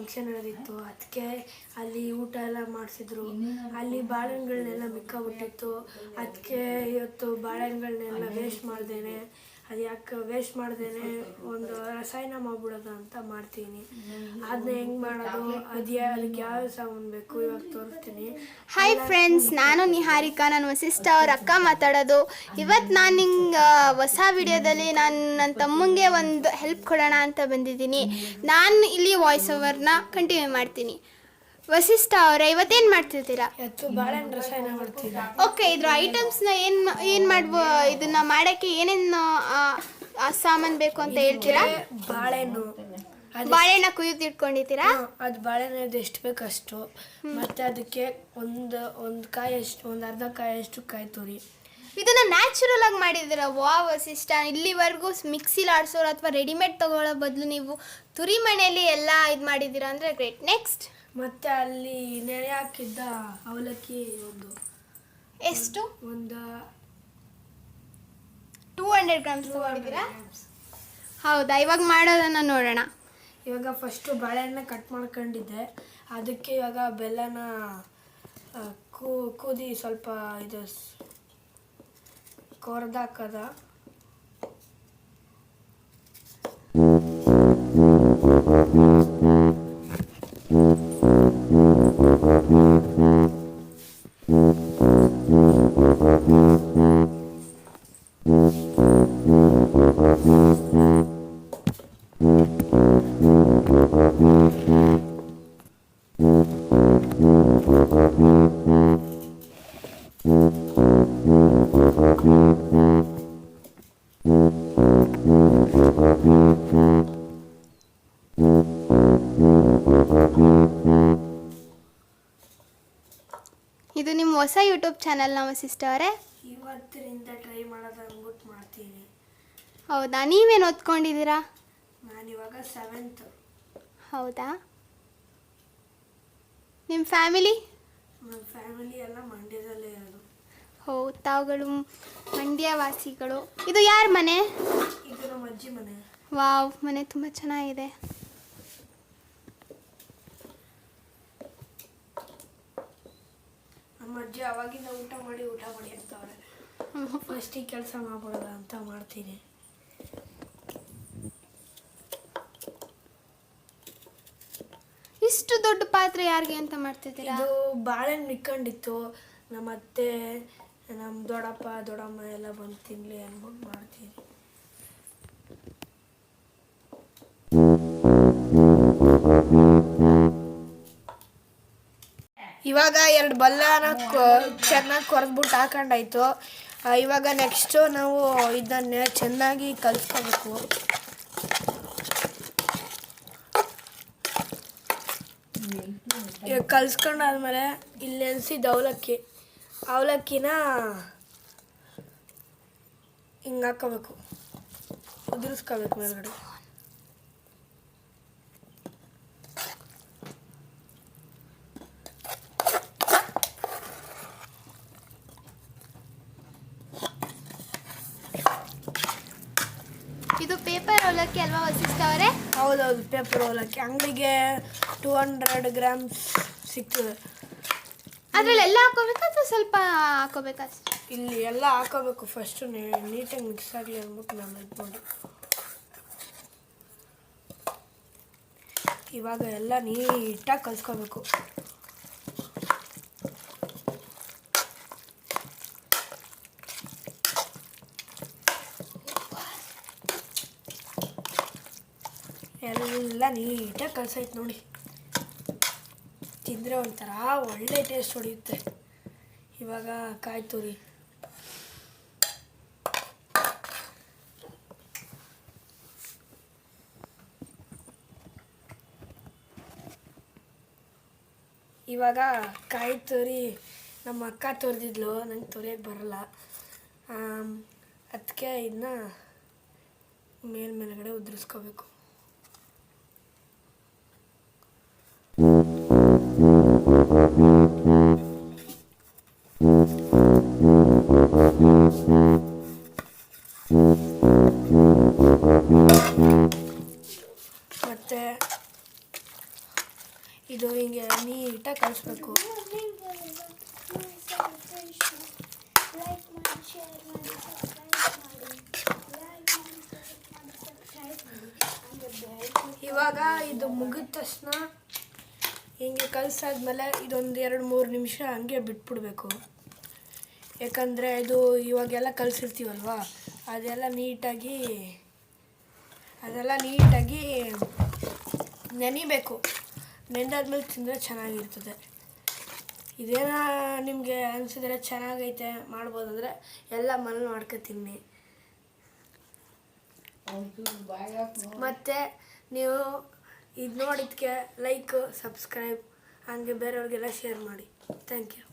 Function ನಡೆದಿತ್ತು. ಅದಕ್ಕೆ ಅಲ್ಲಿ ಊಟ ಎಲ್ಲ ಮಾಡಿಸಿದ್ರು. ಅಲ್ಲಿ ಬಾಳೆಹಣ್ಣುಗಳನ್ನೆಲ್ಲ ಮಿಕ್ಕಾಬಿಟ್ಟಿತ್ತು. ಅದಕ್ಕೆ ಇವತ್ತು ಬಾಳೆಹಣ್ಣುಗಳನ್ನೆಲ್ಲ ವೇಸ್ಟ್ ಮಾಡ್ದೇನೆ, ಅದು ಯಾಕೆ ವೇಸ್ಟ್ ಮಾಡ್ದೇನೆ ಒಂದು ರಸಾಯನ ಮಾಡ್ಬಿಡೋದು ಅಂತ ಮಾಡ್ತೀನಿ. ಅದನ್ನ ಹೆಂಗೆ ಮಾಡೋದು, ಅದಕ್ಕೆ ಯಾವ ಸಾಮಾನು ಬೇಕು ಇವಾಗ ತೋರಿಸ್ತೀನಿ. ಹಾಯ್ ಫ್ರೆಂಡ್ಸ್, ನಾನು ನಿಹಾರಿಕಾ, ನನ್ನ ವಸಿಷ್ಠ ಅವ್ರ ಅಕ್ಕ ಮಾತಾಡೋದು. ಇವತ್ತು ನಾನು ನಿಂಗೆ ಹೊಸ ವಿಡಿಯೋದಲ್ಲಿ ನಾನು ನನ್ನ ತಮ್ಮಂಗೆ ಒಂದು ಹೆಲ್ಪ್ ಕೊಡೋಣ ಅಂತ ಬಂದಿದ್ದೀನಿ. ನಾನು ಇಲ್ಲಿ ವಾಯ್ಸ್ ಓವರ್ನ ಕಂಟಿನ್ಯೂ ಮಾಡ್ತೀನಿ. ವಸಿಷ್ಠ ಅವರೇ, ಇವತ್ತೇನು ಮಾಡ್ತಿರ್ತೀರಾ? ಬಾಳೆಹಣ್ಣು ರಸಾಯನ ಮಾಡ್ತೀರಾ? ಓಕೆ, ಇದ್ರ ಐಟಮ್ಸ್ನ ಏನು ಮಾಡ್ಬೋ, ಇದನ್ನ ಮಾಡೋಕ್ಕೆ ಏನೇನು ಸಾಮಾನು ಬೇಕು ಅಂತ ಹೇಳ್ತೀರಾ? ಬಾಳೆಹಣ್ಣ ಕುಯ್ದು ಇಟ್ಕೊಂಡಿದ್ದೀರಾ? ಅದು ಬಾಳೆಹಣ್ಣು ಎಷ್ಟು ಬೇಕು ಅಷ್ಟು, ಮತ್ತು ಅದಕ್ಕೆ ಒಂದು ಕಾಯಷ್ಟು, ಒಂದು ಅರ್ಧ ಕಾಯಷ್ಟು ಕಾಯಿ ತುರಿ. ಇದನ್ನ ನ್ಯಾಚುರಲ್ ಆಗಿ ಮಾಡಿದ್ದೀರಾ? ವಾವ್ ವಸಿಷ್ಠ, ಇಲ್ಲಿವರೆಗೂ ಮಿಕ್ಸಿಲಿ ಆಡಿಸೋರು ಅಥವಾ ರೆಡಿಮೇಡ್ ತಗೊಳ್ಳೋ ಬದಲು ನೀವು ತುರಿ ಮನೆಯಲ್ಲಿ ಎಲ್ಲ ಇದು ಮಾಡಿದ್ದೀರಾ ಅಂದರೆ ಗ್ರೇಟ್. ನೆಕ್ಸ್ಟ್, ಮತ್ತು ಅಲ್ಲಿ ನೆನೆ ಹಾಕಿದ್ದ ಅವಲಕ್ಕಿ ಎಷ್ಟು? ಒಂದು 200 ಗ್ರಾಮ್ಸ್ ತಗೊಂಡಿದ್ದೀರಾ? ಹೌದಾ, ಇವಾಗ ಮಾಡೋದನ್ನು ನೋಡೋಣ. ಇವಾಗ ಫಸ್ಟು ಬಾಳೆಹಣ್ಣ ಕಟ್ ಮಾಡ್ಕೊಂಡಿದ್ದೆ. ಅದಕ್ಕೆ ಇವಾಗ ಬೆಲ್ಲನ ಕುದಿ ಸ್ವಲ್ಪ ಇದು ಕೊರ್ದಾಕದ. ಇದು ನಿಮ್ಮ ಹೊಸ ಯೂಟ್ಯೂಬ್ ಚಾನಲ್ನ ವಸಿಷ್ಠ ಅವರೇ? ಇವತ್ತಿನಿಂದ ಟ್ರೈ ಮಾಡೋದು ಅಂದ್ಬಿಟ್ಟು ಮಾಡ್ತೀನಿ. ಹೌದಾ, ನೀವೇನು ಓದ್ಕೊಂಡಿದ್ದೀರಾ? ನಾನಿವಾಗ 7th. ಹೌದಾ, ನಿಮ್ಮ ಫ್ಯಾಮಿಲಿ? ನನ್ನ ಫ್ಯಾಮಿಲಿ ಎಲ್ಲ ಮಂಡ್ಯದಲ್ಲೇ ಇರೋದು. ಹೌದು, ತಾವುಗಳು ಮಂಡ್ಯವಾಸಿಗಳು. ಇದು ಯಾರ ಮನೆ? ಇದು ನಮ್ಮ ಅಜ್ಜಿ ಮನೆ. ವಾವ್, ಮನೆ ತುಂಬ ಚೆನ್ನಾಗಿದೆ. ನಮ್ಮ ಅಜ್ಜಿ ಅವಾಗಿಂದ ಊಟ ಮಾಡಿ ಅಂತವ್ರೆ. ಫಸ್ಟಿಗೆ ಕೆಲಸ ಮಾಡ್ಬಿಡೋದ ಅಂತ ಮಾಡ್ತೀನಿ. ಇಷ್ಟು ದೊಡ್ಡ ಪಾತ್ರೆ ಯಾರಿಗೆ ಅಂತ ಮಾಡ್ತಿದ್ದೀರಾ? ಇದು ಬಾಳೆಹಣ್ಣು ಇಕ್ಕೊಂಡಿತ್ತು. ನಮ್ಮ ಅತ್ತೆ, ನಮ್ಮ ದೊಡ್ಡಪ್ಪ ದೊಡ್ಡಮ್ಮ ಎಲ್ಲ ಬಂದು ತಿನ್ನಲಿ ಅಂದ್ಬಿಟ್ಟು ಮಾಡ್ತೀನಿ. ಇವಾಗ 2 ಬೆಲ್ಲನ ಚೆನ್ನಾಗಿ ಕೊರೆದ್ಬಿಟ್ಟು ಹಾಕೊಂಡಾಯ್ತು. ಇವಾಗ ನೆಕ್ಸ್ಟು ನಾವು ಇದನ್ನೇ ಚೆನ್ನಾಗಿ ಕಲಿಸ್ಕೋಬೇಕು. ಇವಾಗ ಕಲಿಸ್ಕೊಂಡಾದ್ಮೇಲೆ ಇಲ್ಲಿ ನೆನೆಸಿದ ಅವಲಕ್ಕಿನ ಹಿಂಗೆ ಹಾಕೋಬೇಕು, ಉದುರಿಸ್ಕೋಬೇಕು ಮೇಲ್ಗಡೆ. ಇದು ಪೇಪರ್ ಅವಲಕ್ಕಿ ಅಲ್ವಾ ವಸಿಷ್ಠ ಅವರೇ? ಹೌದೌದು, ಪೇಪರ್ ಅವಲಕ್ಕಿ. ಅಂಗಡಿಗೆ 200 ಗ್ರಾಮ್ಸ್ ಸಿಗ್ತದೆ. ಅದರಲ್ಲಿ ಎಲ್ಲ ಹಾಕೋಬೇಕಾ ಅಥವಾ ಸ್ವಲ್ಪ ಹಾಕೋಬೇಕಾ? ಇಲ್ಲಿ ಎಲ್ಲ ಹಾಕೋಬೇಕು. ಫಸ್ಟು ನೀಟಾಗಿ ಮಿಕ್ಸ್ ಆಗಲಿ ಅಂದ್ಬಿಟ್ಟು ನಾನು ಇಟ್ಕೊಂಡು ಇವಾಗ ಎಲ್ಲ ನೀಟಾಗಿ ಕಲಿಸ್ಕೋಬೇಕು. ಎಲ್ಲ ನೀಟಾಗಿ ಕಲಸೈತೆ ನೋಡಿ. ತಿಂದರೆ ಒಂಥರ ಒಳ್ಳೆ ಟೇಸ್ಟ್ ಹೊಡೆಯುತ್ತೆ. ಇವಾಗ ಕಾಯಿ ತುರಿ ನಮ್ಮ ಅಕ್ಕ ತುರಿದಿದ್ಲು, ನಂಗೆ ತುರಿಯೋಕ್ಕೆ ಬರಲ್ಲ. ಅದಕ್ಕೆ ಇದನ್ನ ಮೇಲ್ಗಡೆ ಉದುರಿಸ್ಕೋಬೇಕು. ಮತ್ತು ಇದು ಮುಗಿದ ತಕ್ಷಣ ಹಿಂಗೆ ಕಲಸಾದ್ಮೇಲೆ ಇದೊಂದು 2-3 ನಿಮಿಷ ಹಂಗೆ ಬಿಟ್ಬಿಡ್ಬೇಕು. ಯಾಕಂದರೆ ಇದು ಇವಾಗೆಲ್ಲ ಕಲಸಿರ್ತೀವಲ್ವ ಅದೆಲ್ಲ ನೀಟಾಗಿ ನೆನಿಬೇಕು. ನೆಂದಾದ್ಮೇಲೆ ತಿಂದರೆ ಚೆನ್ನಾಗಿರ್ತದೆ. ಇದೇನೋ ನಿಮಗೆ ಅನಿಸಿದ್ರೆ ಚೆನ್ನಾಗೈತೆ ಮಾಡ್ಬೋದಂದರೆ ಎಲ್ಲ ಮನೇಲಿ ಮಾಡ್ಕೊತೀನಿ. ಮತ್ತು ನೀವು ಇದು ನೋಡಿದ್ದಕ್ಕೆ ಲೈಕ್, ಸಬ್ಸ್ಕ್ರೈಬ್ ಹಂಗೆ ಬೇರೆಯವ್ರಿಗೆಲ್ಲ ಶೇರ್ ಮಾಡಿ. Thank you.